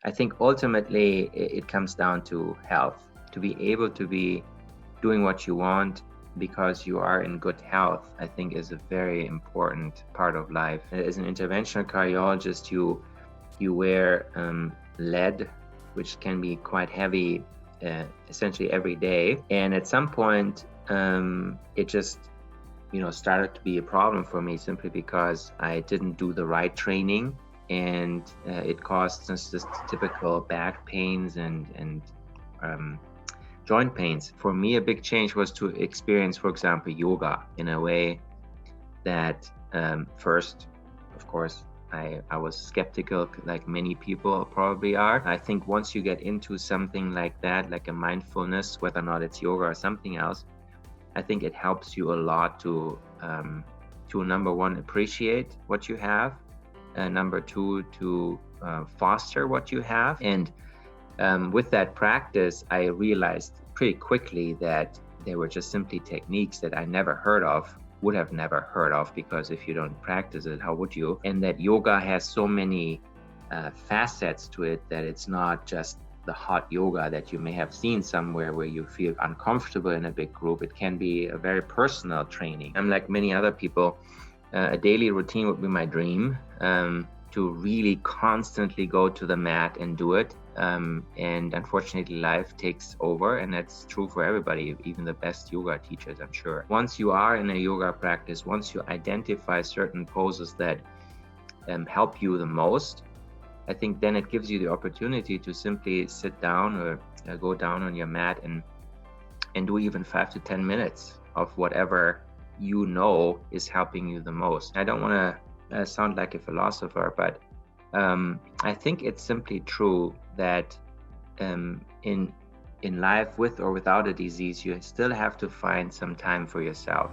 I think ultimately it comes down to health. To be able to be doing what you want because you are in good health, I think is a very important part of life. As an interventional cardiologist, you wear lead, which can be quite heavy, essentially every day. And at some point, it just started to be a problem for me simply because I didn't do the right training, and it caused just typical back pains and joint pains. For me, a big change was to experience, for example, yoga in a way that first, of course, I was skeptical, like many people probably are. I think once you get into something like that, like a mindfulness, whether or not it's yoga or something else, I think it helps you a lot to number one, appreciate what you have, number two, to foster what you have. And with that practice, I realized pretty quickly that they were just simply techniques that I would have never heard of, because if you don't practice it, how would you? And that yoga has so many facets to it that it's not just the hot yoga that you may have seen somewhere where you feel uncomfortable in a big group. It can be a very personal training. I'm like many other people, a daily routine would be my dream, to really constantly go to the mat and do it. And unfortunately, life takes over, and that's true for everybody, even the best yoga teachers, I'm sure. Once you are in a yoga practice, once you identify certain poses that help you the most, I think then it gives you the opportunity to simply sit down or go down on your mat and do even 5 to 10 minutes of whatever is helping you the most. I don't want to sound like a philosopher, but I think it's simply true that in life, with or without a disease, you still have to find some time for yourself.